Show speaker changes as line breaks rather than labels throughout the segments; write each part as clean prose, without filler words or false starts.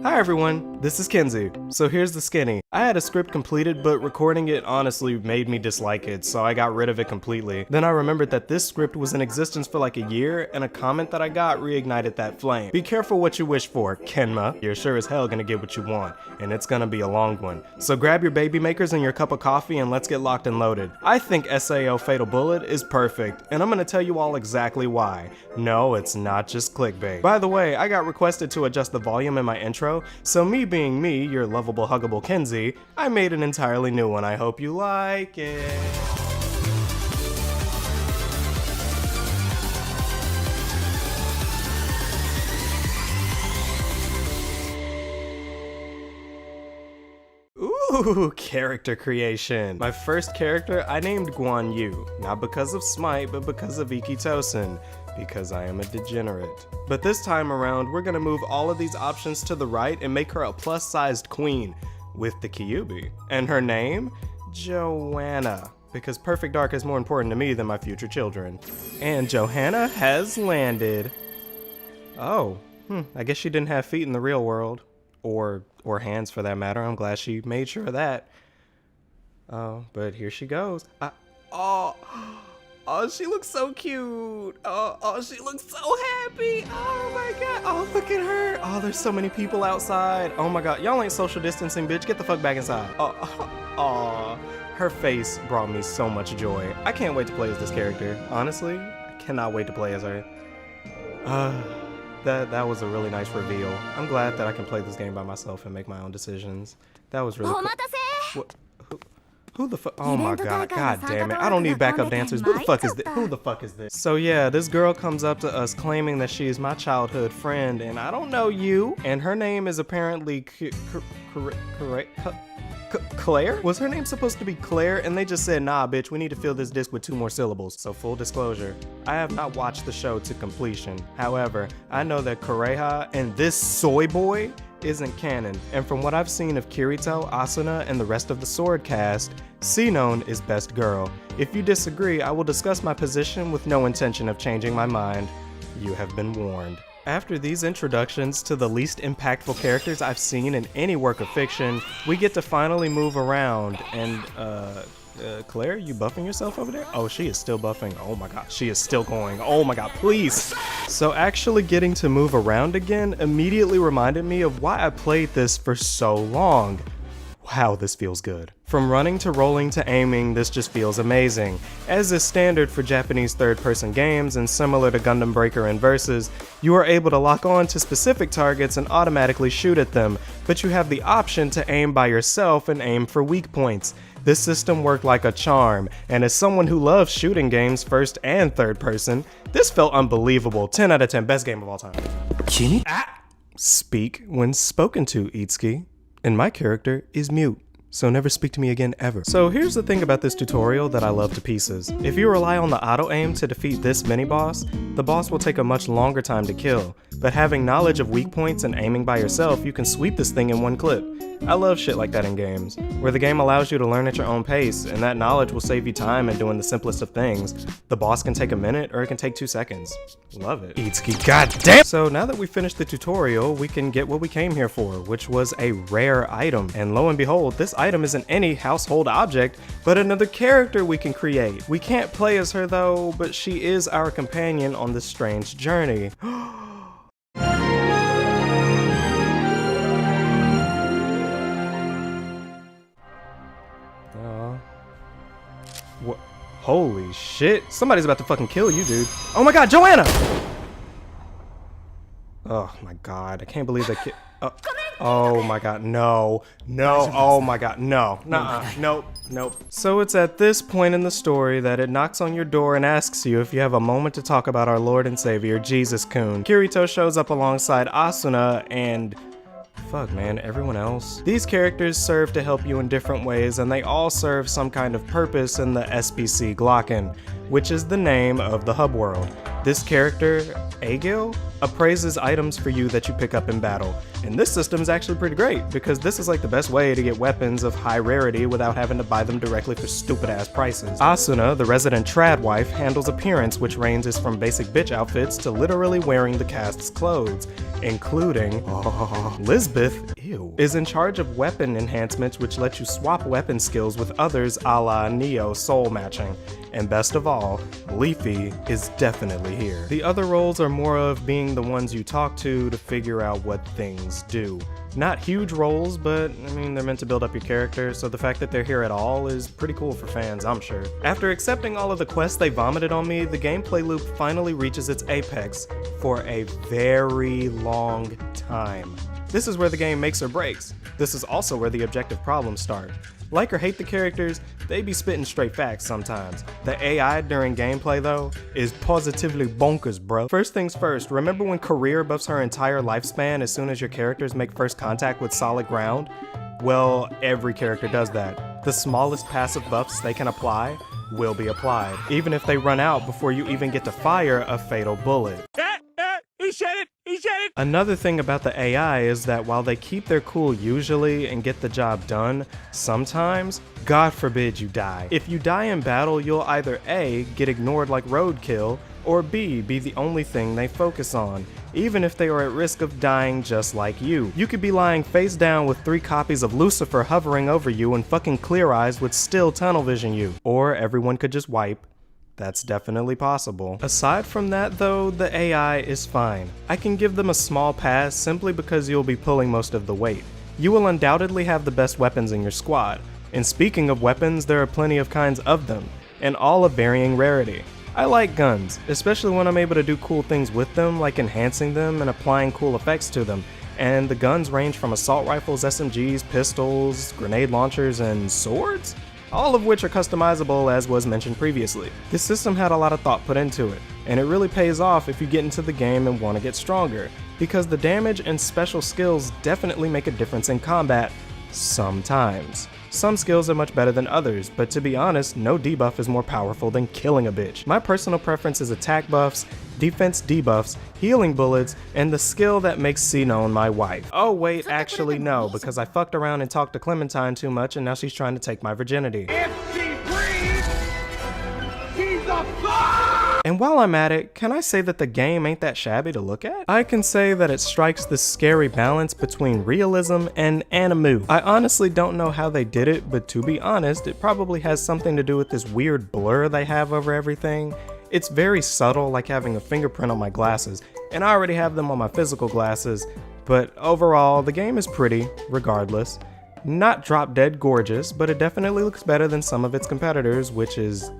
Hi everyone, this is Kenzie. So here's the skinny. I had a script completed, but recording it honestly made me dislike it, so I got rid of it completely. Then I remembered that this script was in existence for like a year, and a comment that I got reignited that flame. Be careful what you wish for, Kenma. You're sure as hell gonna get what you want, and it's gonna be a long one. So grab your baby makers and your cup of coffee and let's get locked and loaded. I think SAO Fatal Bullet is perfect, and I'm gonna tell you all exactly why. No, it's not just clickbait. By the way, I got requested to adjust the volume in my intro, so me being me, your lovable huggable Kenzie, I made an entirely new one. I hope you like it. Ooh, character creation. My first character I named Guan Yu, not because of Smite, but because of Ikitosen, because I am a degenerate. But this time around, we're gonna move all of these options to the right and make her a plus-sized queen with the Kyuubi. And her name? Joanna, because Perfect Dark is more important to me than my future children. And Johanna has landed. Oh, I guess she didn't have feet in the real world. Or hands for that matter. I'm glad she made sure of that. Oh, but here she goes. Oh, she looks so cute. Oh, she looks so happy. Oh my god. Oh, look at her. Oh, there's so many people outside. Oh my god. Y'all ain't social distancing, bitch. Get the fuck back inside. Oh, her face brought me so much joy. I can't wait to play as this character. Honestly, I cannot wait to play as her. That was a really nice reveal. I'm glad that I can play this game by myself and make my own decisions. That was really cool. Who the fuck? Oh my god, god damn it. I don't need backup dancers. Who the fuck is this? Who the fuck is this? So yeah, this girl comes up to us claiming that she is my childhood friend, and I don't know you. And her name is apparently Claire? Was her name supposed to be Claire? And they just said, nah, bitch, we need to fill this disc with 2 more syllables. So full disclosure, I have not watched the show to completion. However, I know that Kureha and this soy boy isn't canon. And from what I've seen of Kirito, Asuna, and the rest of the Sword cast, Sinon is best girl. If you disagree, I will discuss my position with no intention of changing my mind. You have been warned. After these introductions to the least impactful characters I've seen in any work of fiction, we get to finally move around, and Claire, you buffing yourself over there? Oh, she is still buffing. Oh my god, she is still going. Oh my god, please! So actually getting to move around again immediately reminded me of why I played this for so long. Wow, this feels good. From running to rolling to aiming, this just feels amazing. As is standard for Japanese third-person games and similar to Gundam Breaker and Versus, you are able to lock on to specific targets and automatically shoot at them, but you have the option to aim by yourself and aim for weak points. This system worked like a charm, and as someone who loves shooting games first and third person, this felt unbelievable. 10 out of 10, best game of all time. Speak when spoken to, Itsuki. And my character is mute, so never speak to me again ever. So here's the thing about this tutorial that I love to pieces. If you rely on the auto aim to defeat this mini boss, the boss will take a much longer time to kill. But having knowledge of weak points and aiming by yourself, you can sweep this thing in one clip. I love shit like that in games, where the game allows you to learn at your own pace, and that knowledge will save you time in doing the simplest of things. The boss can take a minute, or it can take 2 seconds. Love it. Itsuki, goddamn! So now that we finished the tutorial, we can get what we came here for, which was a rare item. And lo and behold, this item isn't any household object, but another character we can create. We can't play as her though, but she is our companion on this strange journey. What? Holy shit. Somebody's about to fucking kill you, dude. Oh my god, Joanna! Oh my god, I can't believe that kid. Oh my god, no. No, oh my god, no. Nuh-uh, nope. So it's at this point in the story that it knocks on your door and asks you if you have a moment to talk about our Lord and Savior, Jesus-kun. Kirito shows up alongside Asuna and... fuck man, everyone else. These characters serve to help you in different ways, and they all serve some kind of purpose in the SPC Glocken, which is the name of the hub world. This character, Agil, appraises items for you that you pick up in battle. And this system is actually pretty great, because this is like the best way to get weapons of high rarity without having to buy them directly for stupid ass prices. Asuna, the resident trad wife, handles appearance, which ranges from basic bitch outfits to literally wearing the cast's clothes, including Lisbeth, is in charge of weapon enhancements, which let you swap weapon skills with others a la Neo soul matching. And best of all, Leafy is definitely here. The other roles are more of being the ones you talk to figure out what things do. Not huge roles, but I mean, they're meant to build up your character, so the fact that they're here at all is pretty cool for fans, I'm sure. After accepting all of the quests they vomited on me, the gameplay loop finally reaches its apex for a very long time. This is where the game makes or breaks. This is also where the objective problems start. Like or hate the characters, they be spitting straight facts sometimes. The AI during gameplay though, is positively bonkers, bro. First things first, remember when career buffs her entire lifespan as soon as your characters make first contact with solid ground? Well, every character does that. The smallest passive buffs they can apply will be applied, even if they run out before you even get to fire a fatal bullet.
He said it! He said it!
Another thing about the AI is that while they keep their cool usually and get the job done, sometimes, God forbid you die. If you die in battle, you'll either A, get ignored like roadkill, or B, be the only thing they focus on, even if they are at risk of dying just like you. You could be lying face down with 3 copies of Lucifer hovering over you and fucking Clear Eyes would still tunnel vision you. Or everyone could just wipe. That's definitely possible. Aside from that though, the AI is fine. I can give them a small pass simply because you'll be pulling most of the weight. You will undoubtedly have the best weapons in your squad. And speaking of weapons, there are plenty of kinds of them, and all of varying rarity. I like guns, especially when I'm able to do cool things with them, like enhancing them and applying cool effects to them. And the guns range from assault rifles, SMGs, pistols, grenade launchers, and swords? All of which are customizable as was mentioned previously. This system had a lot of thought put into it, and it really pays off if you get into the game and want to get stronger, because the damage and special skills definitely make a difference in combat, sometimes. Some skills are much better than others, but to be honest, no debuff is more powerful than killing a bitch. My personal preference is attack buffs, defense debuffs, healing bullets, and the skill that makes Sinon my wife. Oh wait, actually no, because I fucked around and talked to Clementine too much and now she's trying to take my virginity.
If she breathes, she's a fuck!
And while I'm at it, can I say that the game ain't that shabby to look at? I can say that it strikes this scary balance between realism and anime. I honestly don't know how they did it, but to be honest, it probably has something to do with this weird blur they have over everything. It's very subtle, like having a fingerprint on my glasses, and I already have them on my physical glasses, but overall, the game is pretty, regardless. Not drop dead gorgeous, but it definitely looks better than some of its competitors, which is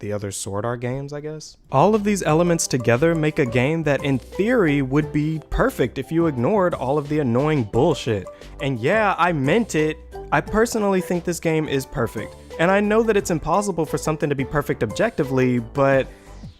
the other Sword Art games, I guess. All of these elements together make a game that in theory would be perfect if you ignored all of the annoying bullshit. And yeah, I meant it. I personally think this game is perfect. And I know that it's impossible for something to be perfect objectively, but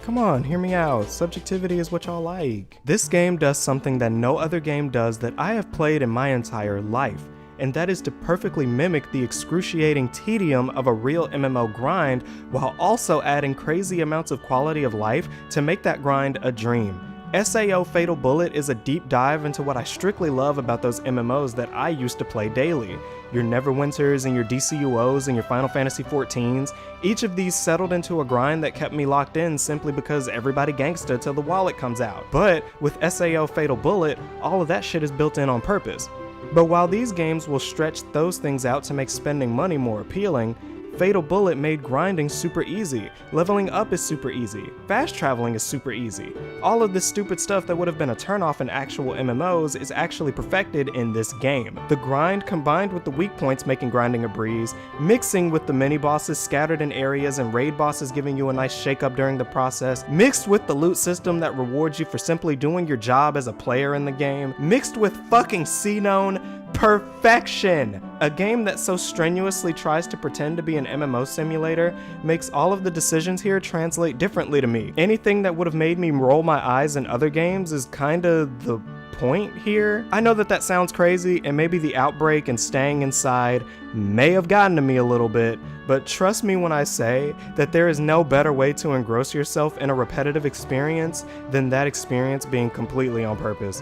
come on, hear me out. Subjectivity is what y'all like. This game does something that no other game does that I have played in my entire life, and that is to perfectly mimic the excruciating tedium of a real MMO grind while also adding crazy amounts of quality of life to make that grind a dream. SAO Fatal Bullet is a deep dive into what I strictly love about those MMOs that I used to play daily. Your Neverwinters and your DCUOs and your Final Fantasy XIVs, each of these settled into a grind that kept me locked in simply because everybody gangsta till the wallet comes out. But with SAO Fatal Bullet, all of that shit is built in on purpose. But while these games will stretch those things out to make spending money more appealing, Fatal Bullet made grinding super easy, leveling up is super easy, fast traveling is super easy. All of this stupid stuff that would have been a turnoff in actual MMOs is actually perfected in this game. The grind combined with the weak points making grinding a breeze, mixing with the mini bosses scattered in areas and raid bosses giving you a nice shake up during the process, mixed with the loot system that rewards you for simply doing your job as a player in the game, mixed with fucking Sinon. Perfection! A game that so strenuously tries to pretend to be an MMO simulator makes all of the decisions here translate differently to me. Anything that would have made me roll my eyes in other games is kinda the point here. I know that that sounds crazy, and maybe the outbreak and staying inside may have gotten to me a little bit, but trust me when I say that there is no better way to engross yourself in a repetitive experience than that experience being completely on purpose.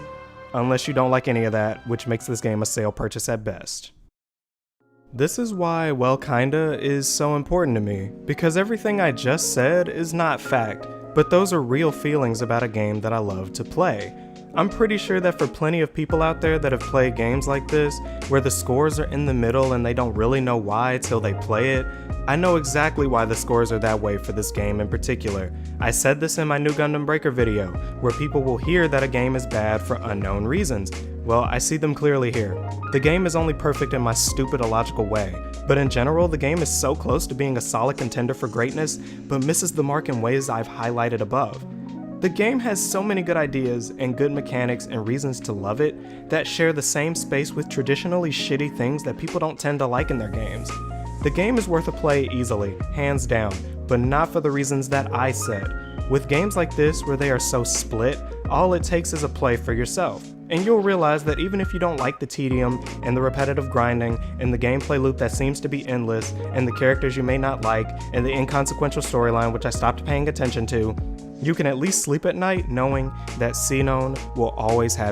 unless you don't like any of that, which makes this game a sale purchase at best. This is why well kinda is so important to me, because everything I just said is not fact, but those are real feelings about a game that I love to play. I'm pretty sure that for plenty of people out there that have played games like this, where the scores are in the middle and they don't really know why till they play it, I know exactly why the scores are that way for this game in particular. I said this in my new Gundam Breaker video, where people will hear that a game is bad for unknown reasons. Well, I see them clearly here. The game is only perfect in my stupid illogical way, but in general the game is so close to being a solid contender for greatness, but misses the mark in ways I've highlighted above. The game has so many good ideas and good mechanics and reasons to love it that share the same space with traditionally shitty things that people don't tend to like in their games. The game is worth a play easily, hands down, but not for the reasons that I said. With games like this where they are so split, all it takes is a play for yourself, and you'll realize that even if you don't like the tedium and the repetitive grinding and the gameplay loop that seems to be endless and the characters you may not like and the inconsequential storyline which I stopped paying attention to, you can at least sleep at night knowing that Sinon will always have